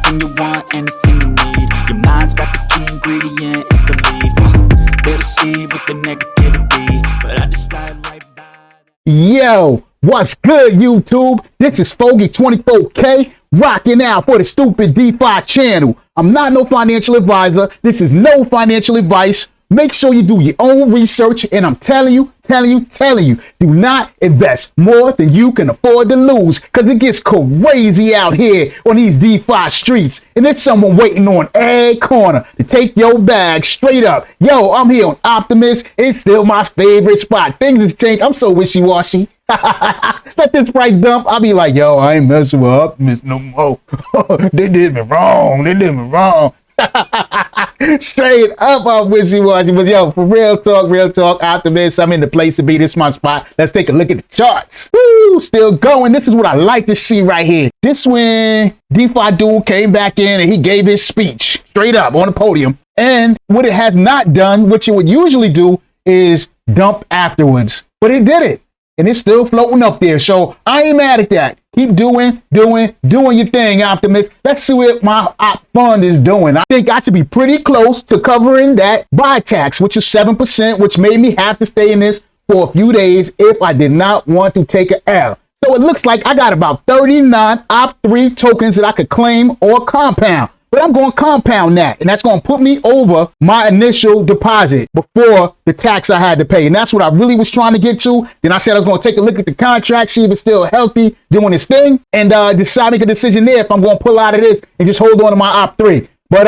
anything you want, anything you need. Your mind's got the key ingredient, it's belief. They'll deceive with the negativity, but I just slide right by. Yo, what's good, YouTube? This is Foggy24K, rocking out for the stupid DeFi channel. I'm not no financial advisor. This is no financial advice. Make sure you do your own research, and I'm telling you, do not invest more than you can afford to lose, because it gets crazy out here on these DeFi streets, and there's someone waiting on every corner to take your bag straight up. Yo, I'm here on Optimus. It's still my favorite spot. Things have changed. I'm so wishy-washy. Let this price dump. I'll be like, yo, I ain't messing with Optimus no more. They did me wrong. Straight up, I'm wishy-washy. But yo, for real talk, Optimus, I'm in the place to be. This is my spot. Let's take a look at the charts. Woo, still going. This is what I like to see right here. This when DeFi dude came back in and he gave his speech straight up on the podium. And what it has not done, which it would usually do, is dump afterwards. But it did it. And it's still floating up there. So I ain't mad at that. Keep doing your thing, Optimus. Let's see what my OptFund is doing. I think I should be pretty close to covering that buy tax, which is 7%, which made me have to stay in this for a few days if I did not want to take an L. So it looks like I got about 39 Opt3 tokens that I could claim or compound. But I'm going to compound that, and that's going to put me over my initial deposit before the tax I had to pay. And that's what I really was trying to get to. Then I said I was going to take a look at the contract, see if it's still healthy, doing its thing, and decide, make a decision there if I'm going to pull out of this and just hold on to my Opt3. But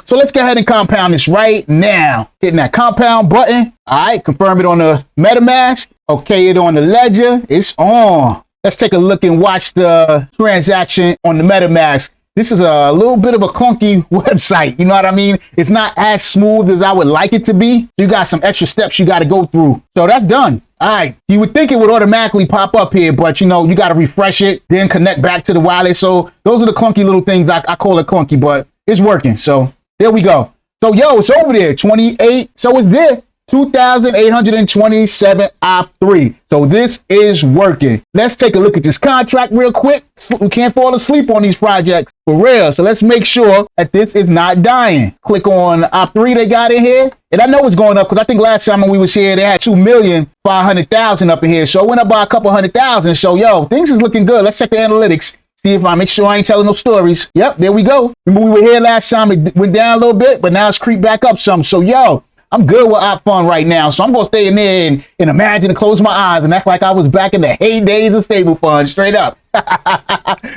so let's go ahead and compound this right now. Hitting that compound button. All right, confirm it on the MetaMask. Okay, it on the ledger. It's on. Let's take a look and watch the transaction on the MetaMask. This is a little bit of a clunky website. You know what I mean? It's not as smooth as I would like it to be. You got some extra steps you got to go through. So that's done. All right. You would think it would automatically pop up here, but you know, you got to refresh it, then connect back to the wallet. So those are the clunky little things. I call it clunky, but it's working. So there we go. So yo, it's over there. 28. So it's there. 2,827 Opt3. So this is working. Let's take a look at this contract real quick. We can't fall asleep on these projects for real. So let's make sure that this is not dying. Click on Opt3 they got in here. And I know it's going up because I think last time when we was here, they had 2,500,000 up in here. So it went up by a couple 100,000. So yo, things is looking good. Let's check the analytics. See if I make sure I ain't telling no stories. Yep, there we go. Remember we were here last time, it went down a little bit, but now it's creeped back up some. So yo, I'm good with OptFund right now, so I'm going to stay in there and imagine and close my eyes and act like I was back in the heydays of stable funds, straight up.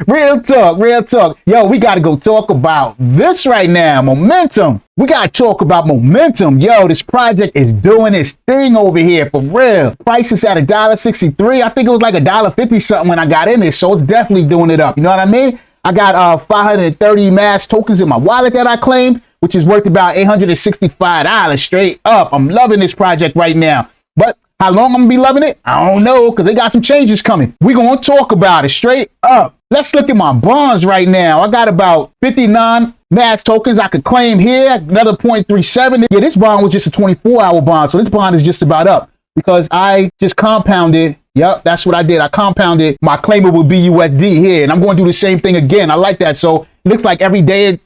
Real talk. Yo, we got to go talk about this right now, momentum. We got to talk about momentum. Yo, this project is doing its thing over here, for real. Price is at $1.63. I think it was like $1.50 something when I got in this, so it's definitely doing it up. You know what I mean? I got 530 mass tokens in my wallet that I claimed, which is worth about $865 straight up. I'm loving this project right now. But how long I'm gonna be loving it? I don't know, because they got some changes coming. We're gonna talk about it straight up. Let's look at my bonds right now. I got about 59 mass tokens I could claim here, another 0.37. Yeah, this bond was just a 24-hour bond, so this bond is just about up because I just compounded. Yep, that's what I did. I compounded my claimable BUSD here, and I'm going to do the same thing again. I like that. So it looks like every day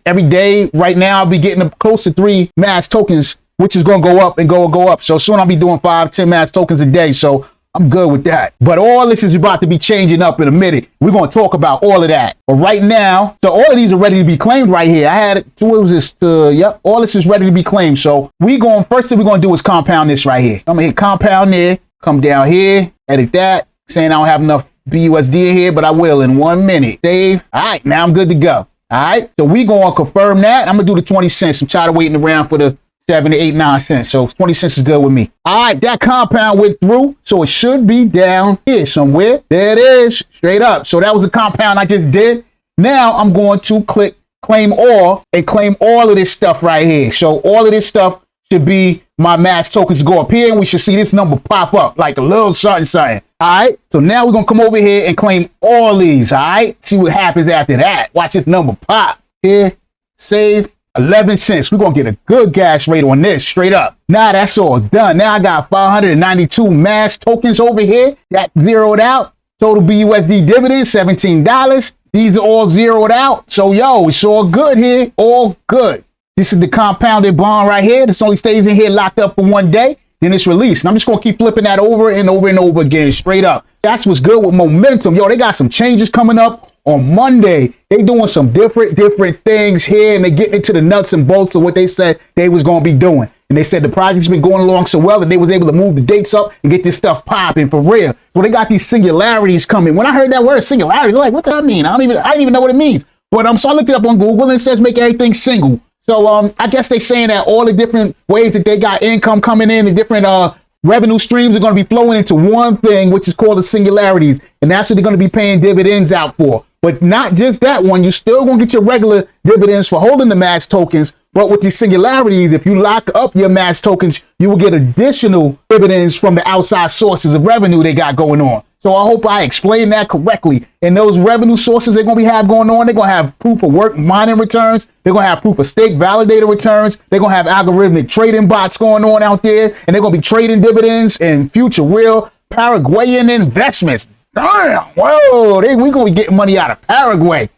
right now, I'll be getting close to 3 mass tokens, which is going to go up and go up. So soon I'll be doing 5-10 mass tokens a day. So I'm good with that. But all this is about to be changing up in a minute. We're going to talk about all of that. But right now, so all of these are ready to be claimed right here. I had, what was this? Yep, all this is ready to be claimed. So first thing we're going to do is compound this right here. I'm going to hit compound there, come down here, edit that, saying I don't have enough BUSD in here, but I will in 1 minute. Save. All right, now I'm good to go. All right, so we going to confirm that. I'm going to do the 20 cents. I'm tired of waiting around for the 7 to 8, 9 cents. So 20 cents is good with me. All right, that compound went through, so it should be down here somewhere. There it is, straight up. So that was the compound I just did. Now I'm going to click claim all and claim all of this stuff right here. So all of this stuff should be my mass tokens go up here, and we should see this number pop up like a little something. All right, so now we're gonna come over here and claim all these. All right, see what happens after that. Watch this number pop here. Save. 11 cents. We're gonna get a good gas rate on this straight up. Now that's all done. Now I got 592 mass tokens over here that zeroed out. Total BUSD dividends, $17. These are all zeroed out. So, yo, it's all good here. All good. This is the compounded bond right here. This only stays in here locked up for 1 day. Then it's released. And I'm just going to keep flipping that over and over and over again, straight up. That's what's good with momentum. Yo, they got some changes coming up on Monday. They doing some different things here, and they getting into the nuts and bolts of what they said they was going to be doing. And they said the project's been going along so well that they was able to move the dates up and get this stuff popping for real. So they got these singularities coming. When I heard that word singularities, I'm like, what does that mean? I didn't even know what it means. But so I looked it up on Google, and it says make everything single. So I guess they saying that all the different ways that they got income coming in, the different revenue streams are going to be flowing into one thing, which is called the singularities. And that's what they're going to be paying dividends out for. But not just that one. You're still going to get your regular dividends for holding the MAS tokens. But with these singularities, if you lock up your MAS tokens, you will get additional dividends from the outside sources of revenue they got going on. So I hope I explained that correctly. And those revenue sources they're going to have going on, they're going to have proof of work mining returns. They're going to have proof of stake validator returns. They're going to have algorithmic trading bots going on out there. And they're going to be trading dividends and future real Paraguayan investments. Damn, whoa, we going to be getting money out of Paraguay.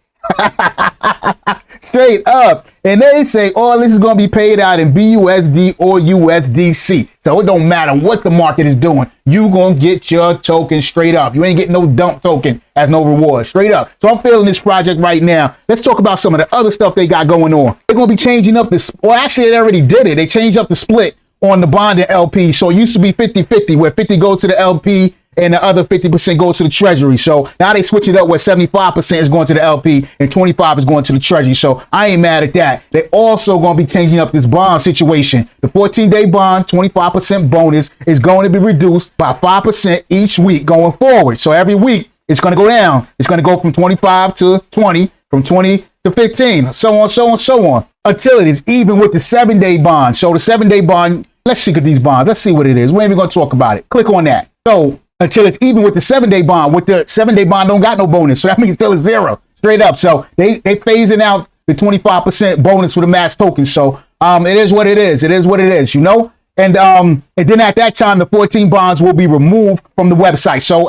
Straight up. And they say all this is going to be paid out in BUSD or USDC. So it don't matter what the market is doing. You going to get your token straight up. You ain't getting no dump token as no reward. Straight up. So I'm feeling this project right now. Let's talk about some of the other stuff they got going on. They're going to be changing up this. Well, actually, they already did it. They changed up the split on the bond and LP. So it used to be 50-50, where 50 goes to the LP and the other 50% goes to the treasury. So now they switch it up where 75% is going to the LP and 25 is going to the treasury. So I ain't mad at that. They also going to be changing up this bond situation. The 14-day bond, 25% bonus is going to be reduced by 5% each week going forward. So every week it's going to go down. It's going to go from 25 to 20, from 20 to 15, so on, so on, so on, until it is even with the 7-day bond. So the 7-day bond, let's look at these bonds. Let's see what it is. We ain't even going to talk about it. Click on that. So until it's even with the 7-day bond. With the 7-day bond don't got no bonus. So that means still is zero. Straight up. So they phasing out the 25% bonus for the MAS tokens. So it is what it is. It is what it is, you know? And then at that time, the 14 bonds will be removed from the website. So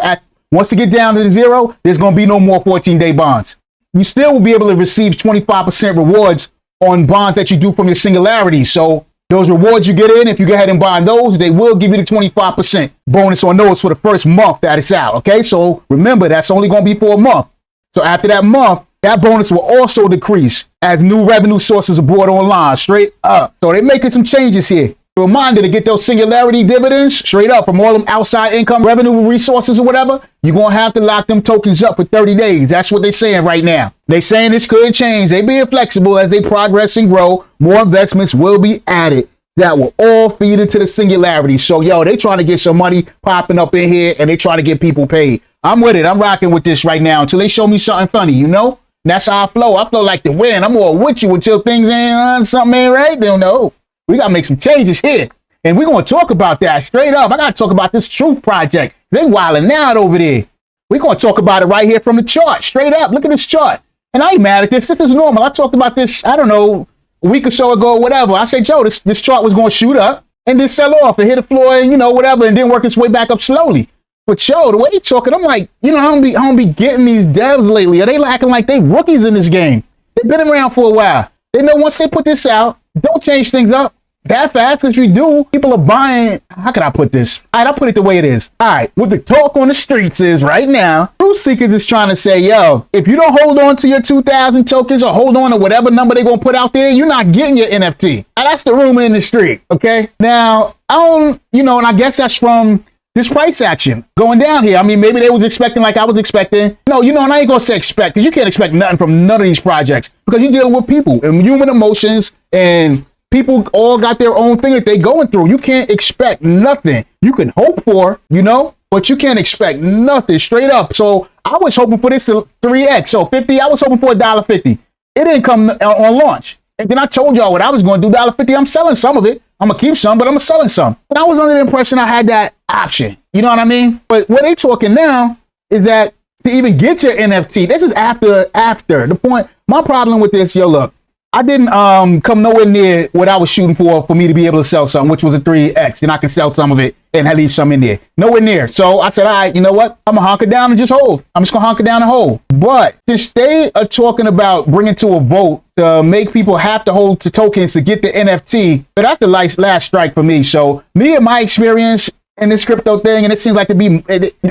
once it get down to the zero, there's going to be no more 14-day bonds. You still will be able to receive 25% rewards on bonds that you do from your singularity. So those rewards you get in, if you go ahead and buy those, they will give you the 25% bonus on those for the first month that it's out. Okay, so remember, that's only going to be for a month. So after that month, that bonus will also decrease as new revenue sources are brought online, straight up. So they're making some changes here. A reminder to get those singularity dividends straight up from all them outside income revenue resources or whatever, you're going to have to lock them tokens up for 30 days. That's what they're saying right now. They saying this could change. They being flexible as they progress and grow. More investments will be added that will all feed into the singularity. So, yo, they trying to get some money popping up in here and they trying to get people paid. I'm with it. I'm rocking with this right now until they show me something funny, you know? And that's how I flow. I flow like the wind. I'm all with you until things ain't something ain't right. They don't know. We got to make some changes here. And we're going to talk about that straight up. I got to talk about this Truth project. They wilding out over there. We're going to talk about it right here from the chart. Straight up. Look at this chart. And I ain't mad at this. This is normal. I talked about this, I don't know, a week or so ago or whatever. I said, Joe, this chart was going to shoot up and then sell off and hit the floor and, you know, whatever, and then work its way back up slowly. But, Joe, the way you talking, I'm like, you know, I don't be getting these devs lately. Are they acting like they rookies in this game? They've been around for a while. They know once they put this out, don't change things up that fast, because you do, people are buying. How can I put this? All right, I'll put it the way it is. All right, what the talk on the streets is right now, Truth Seekers is trying to say, yo, if you don't hold on to your 2,000 tokens or hold on to whatever number they're going to put out there, you're not getting your NFT. Now, that's the rumor in the street, okay? Now, I don't, you know, and I guess that's from this price action going down here. I mean, maybe they was expecting like I was expecting. No, you know, and I ain't going to say expect, because you can't expect nothing from none of these projects, because you're dealing with people and human emotions, and people all got their own thing that they going through. You can't expect nothing. You can hope for, you know, but you can't expect nothing straight up. So I was hoping for this to 3x. So 50, I was hoping for $1.50. It didn't come on launch. And then I told y'all what I was going to do, $1.50. I'm selling some of it. I'm going to keep some, but I'm selling some. And I was under the impression I had that option. You know what I mean? But what they talking now is that to even get your NFT, this is after the point. My problem with this, yo, look, I didn't come nowhere near what I was shooting for me to be able to sell something, which was a 3x, and I can sell some of it and leave some in there. Nowhere near. So I said, all right, you know what? I'm gonna hunker down and just hold. I'm just gonna hunker down and hold. But since they are talking about bringing to a vote to make people have to hold to tokens to get the NFT, but that's the last strike for me. So me and my experience in this crypto thing, and it seems like to be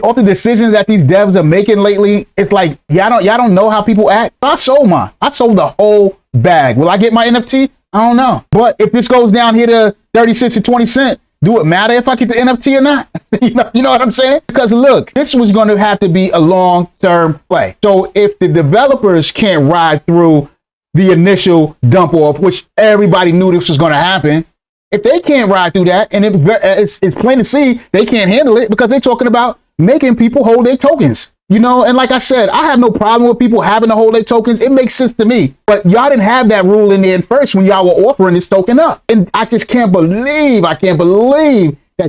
all the decisions that these devs are making lately, it's like y'all don't know how people act. I sold mine. I sold the whole bag. Will I get my NFT? I don't know. But if this goes down here to 30 cents or 20 cents, do it matter if I get the NFT or not? you know what I'm saying? Because look, this was going to have to be a long-term play. So if the developers can't ride through the initial dump off, which everybody knew this was going to happen, if they can't ride through that, and it's plain to see they can't handle it because they're talking about making people hold their tokens. You know, and like I said, I have no problem with people having to hold their tokens. It makes sense to me. But y'all didn't have that rule in there first when y'all were offering this token up. And I just can't believe that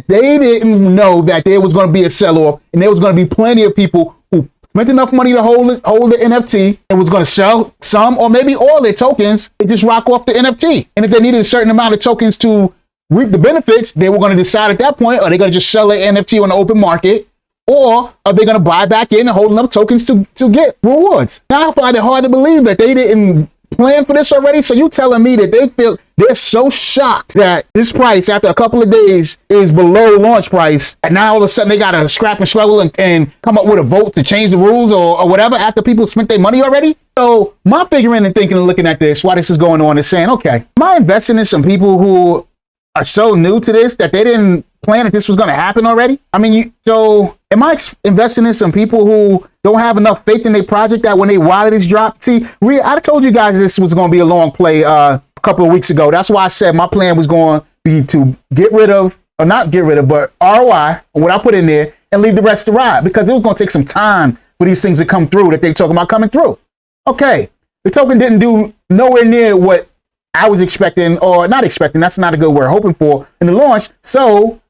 they didn't know that there was going to be a sell-off and there was going to be plenty of people who spent enough money to hold the NFT and was going to sell some or maybe all their tokens and just rock off the NFT. And if they needed a certain amount of tokens to reap the benefits, they were going to decide at that point, are they going to just sell their NFT on the open market? Or are they going to buy back in and hold enough tokens to get rewards? Now I find it hard to believe that they didn't plan for this already. So you telling me that they feel they're so shocked that this price after a couple of days is below launch price, and now all of a sudden they got to scrap and struggle and come up with a vote to change the rules or whatever after people spent their money already? So my figuring and thinking and looking at this, why this is going on, is saying, okay, am I investing in some people who are so new to this that they didn't plan that this was going to happen already? I mean, so am I investing in some people who don't have enough faith in their project that when they wallet is dropped? See, I told you guys this was going to be a long play a couple of weeks ago. That's why I said my plan was going to be to get rid of, or not get rid of, but ROI, what I put in there, and leave the rest to ride, because it was going to take some time for these things to come through that they talking about coming through. Okay, the token didn't do nowhere near what I was expecting, or not expecting, that's not a good word, hoping for in the launch. So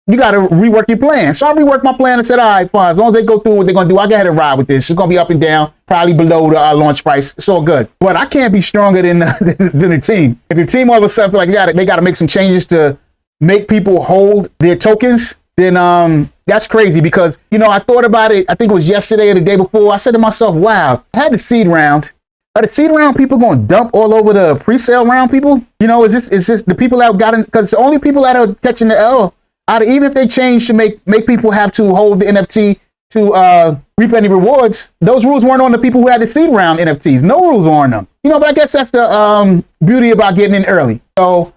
you got to rework your plan. So I reworked my plan and said, all right, fine. As long as they go through what they're going to do, I'll go ahead and ride with this. It's going to be up and down, probably below the launch price. It's all good. But I can't be stronger than the team. If the team all of a sudden feel like they got to make some changes to make people hold their tokens, then that's crazy. Because, you know, I thought about it, I think it was yesterday or the day before. I said to myself, wow, I had the seed round. Are the seed round people going to dump all over the pre-sale round people? You know, is this the people that got in? Because the only people that are catching the L, even if they change to make people have to hold the NFT to reap any rewards, those rules weren't on the people who had the seed round NFTs. No rules were on them. You know, but I guess that's the beauty about getting in early. So,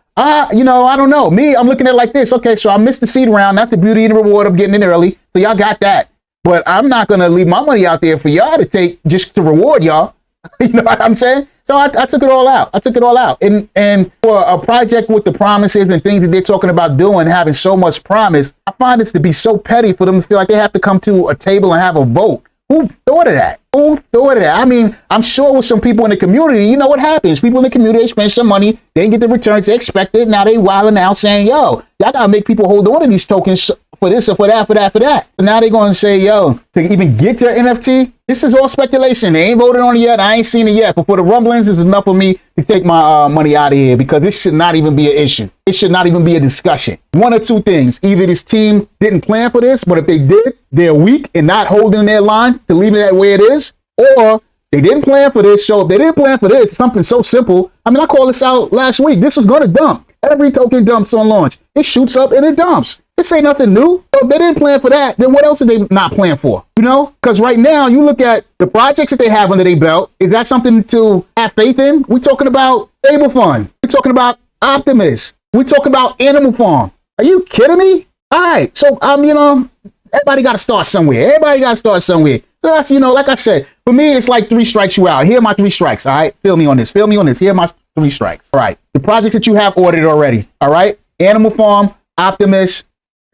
you know, I don't know. Me, I'm looking at it like this. Okay, so I missed the seed round. That's the beauty and the reward of getting in early. So y'all got that. But I'm not going to leave my money out there for y'all to take just to reward y'all. You know what I'm saying? So I took it all out. I took it all out. And for a project with the promises and things that they're talking about doing, having so much promise, I find this to be so petty for them to feel like they have to come to a table and have a vote. Who thought of that? Who thought of that? I mean, I'm sure with some people in the community, you know what happens. People in the community, they spend some money, they didn't get the returns they expected. Now they wilding out saying, yo, y'all gotta make people hold on to these tokens for this or for that, for that, for that. So now they're going to say, yo, to even get your NFT, this is all speculation. They ain't voted on it yet. I ain't seen it yet. But for the rumblings, it's enough for me to take my money out of here, because this should not even be an issue. It should not even be a discussion. One or two things. Either this team didn't plan for this, but if they did, they're weak and not holding their line to leave it that way it is, or they didn't plan for this. So if they didn't plan for this, something so simple. I mean, I called this out last week. This was going to dump. Every token dumps on launch. It shoots up and it dumps. This ain't nothing new. So if they didn't plan for that, then what else did they not plan for? You know, because right now you look at the projects that they have under their belt. Is that something to have faith in? We're talking about StableFund. We're talking about Optimus. We're talking about Animal Farm. Are you kidding me? All right. So, you know, everybody got to start somewhere. Everybody got to start somewhere. So that's, you know, like I said, for me, it's like 3 strikes you out. Here are my 3 strikes. All right. Feel me on this. Feel me on this. Here are my 3 strikes. All right. The projects that you have ordered already. All right. Animal Farm, Optimus,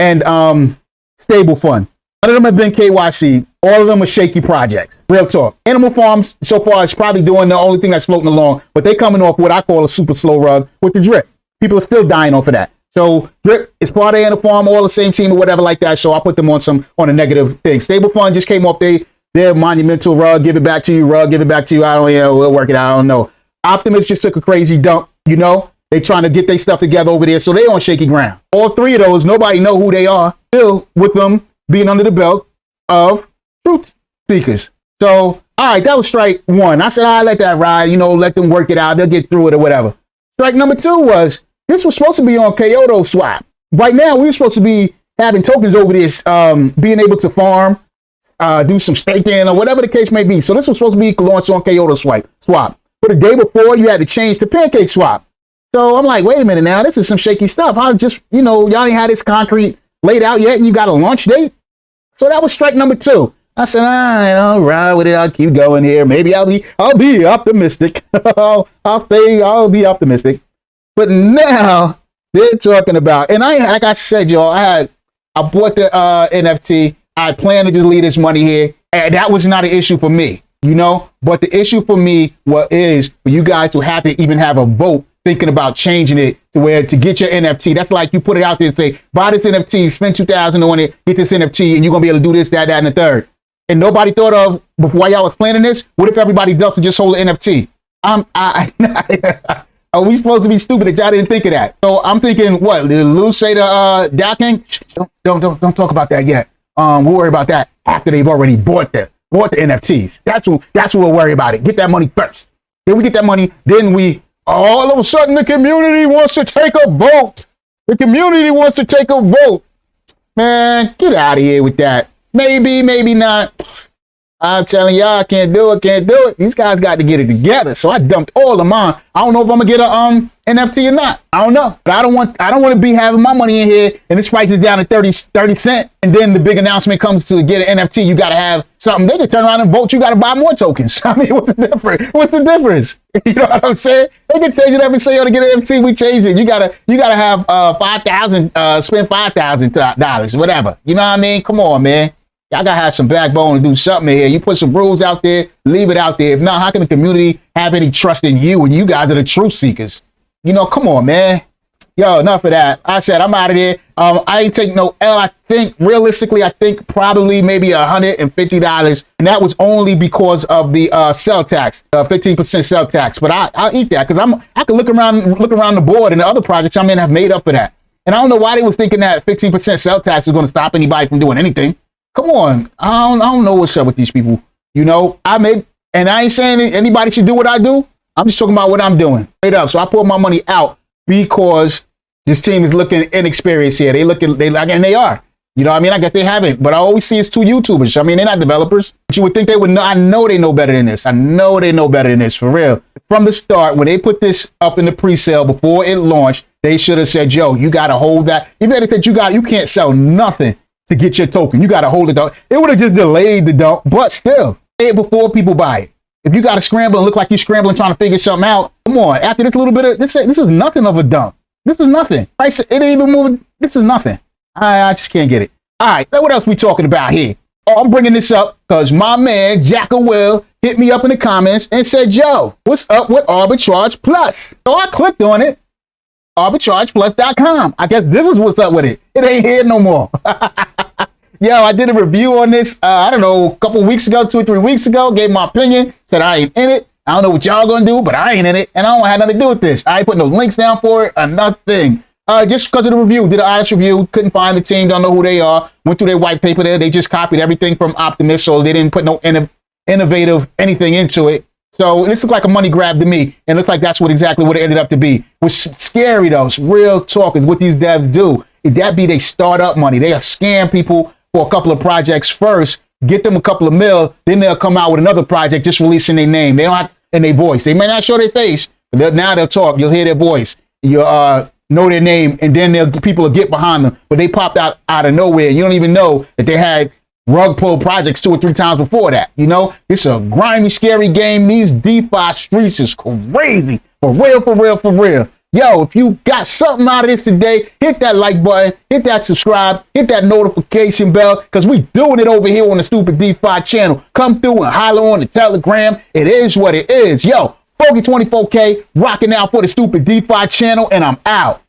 and StableFund. None of them have been KYC. All of them are shaky projects. Real talk. Animal Farms so far is probably doing the only thing that's floating along, but they're coming off what I call a super slow rug with the drip. People are still dying off of that. So drip is part of Animal Farm, all the same team or whatever like that. So I put them on a negative thing. StableFund just came off their monumental rug. Give it back to you, rug. Give it back to you. I don't know. We'll work it out. I don't know. Optimus just took a crazy dump, you know? They trying to get their stuff together over there, so they on shaky ground. All three of those, nobody know who they are, still with them being under the belt of truth seekers. So, all right, that was strike one. I said, let that ride, you know, let them work it out. They'll get through it or whatever. Strike number two was, this was supposed to be on Kyoto swap. Right now, we were supposed to be having tokens over this, being able to farm, do some staking or whatever the case may be. So this was supposed to be launched on Kyoto swap. But the day before, you had to change to Pancake swap. So I'm like, wait a minute now, this is some shaky stuff. I just, you know, y'all ain't had this concrete laid out yet and you got a launch date. So that was strike number two. I said, I'll ride with it. I'll keep going here. Maybe I'll be optimistic. I'll be optimistic. But now they're talking about, and like I said, y'all, I bought the NFT. I plan to just leave this money here. And that was not an issue for me, you know, but the issue for me is for you guys to have to even have a vote thinking about changing it to where to get your NFT. That's like you put it out there and say, buy this NFT, spend $2,000 on it, get this NFT, and you're going to be able to do this, that, and the third. And nobody thought of, before y'all was planning this, what if everybody else would just hold an NFT? Are we supposed to be stupid that y'all didn't think of that? So I'm thinking, what, did Lou say to Dow King? Don't talk about that yet. We'll worry about that after they've already bought the NFTs. That's what we'll worry about it. Get that money first. Then we get that money, then we, all of a sudden the community wants to take a vote. The community wants to take a vote. Man, get out of here with that. Maybe, maybe not. I'm telling y'all, I can't do it. These guys got to get it together. So I dumped all of mine. I don't know if I'm gonna get a NFT or not. I don't know. But I don't want to be having my money in here and this price is down to 30 cents. And then the big announcement comes to get an NFT. You gotta have something. They can turn around and vote. You gotta buy more tokens. I mean, what's the difference? What's the difference? You know what I'm saying? They can change it every say, to get an NFT, we change it. You gotta have spend $5,000, whatever. You know what I mean? Come on, man. Y'all gotta have some backbone to do something here. You put some rules out there, leave it out there. If not, how can the community have any trust in you when you guys are the truth seekers? You know, come on, man. Yo, enough of that. I said, I'm out of there. I ain't take no L. I think, realistically, probably maybe $150. And that was only because of the sell tax, 15% sell tax. But I'll eat that because I can look around the board and the other projects I'm in have made up for that. And I don't know why they was thinking that 15% sell tax was going to stop anybody from doing anything. Come on. I don't know what's up with these people. You know, and I ain't saying anybody should do what I do. I'm just talking about what I'm doing. Straight up. So I pulled my money out because this team is looking inexperienced here. And they are. You know what I mean? I guess they haven't. But I always see it's two YouTubers. I mean, they're not developers. But you would think they would know. I know they know better than this. I know they know better than this, for real. From the start, when they put this up in the pre-sale before it launched, they should have said, yo, you got to hold that. Even if they said you can't sell nothing to get your token. You got to hold it down. It would have just delayed the dump, but still, say it before people buy it. If you got to scramble and look like you're scrambling trying to figure something out, come on. After this little bit of this is nothing of a dump. This is nothing. Price, it ain't even moving. This is nothing. I just can't get it. All right, what else we talking about here? Oh, I'm bringing this up because my man Jack Will hit me up in the comments and said, "Yo, what's up with Arbitrage Plus?" So I clicked on it. arbitrageplus.com. I guess this is what's up with it. It ain't here no more. Yo, I did a review on this, I don't know, a couple weeks ago, 2 or 3 weeks ago, gave my opinion, said I ain't in it. I don't know what y'all gonna do, but I ain't in it, and I don't have nothing to do with this. I ain't putting no links down for it or nothing. Just because of the review, did an honest review, couldn't find the team, don't know who they are, went through their white paper there, they just copied everything from Optimus, so they didn't put no innovative anything into it. So this looked like a money grab to me, and looks like that's exactly what it ended up to be. What's scary though, real talk, is what these devs do. That be they startup money. They'll scam people for a couple of projects first, get them a couple of mil, then they'll come out with another project just releasing their name. They don't have in their voice. They may not show their face, but now they'll talk. You'll hear their voice. You'll know their name, and then people will get behind them. But they popped out of nowhere. You don't even know that they had rug pull projects 2 or 3 times before that. You know, it's a grimy, scary game. These DeFi streets is crazy. For real, for real, for real. Yo, if you got something out of this today, hit that like button, hit that subscribe, hit that notification bell, because we doing it over here on the Stupid DeFi channel. Come through and holler on the Telegram. It is what it is. Yo, Foggy 24K rocking out for the Stupid DeFi channel, and I'm out.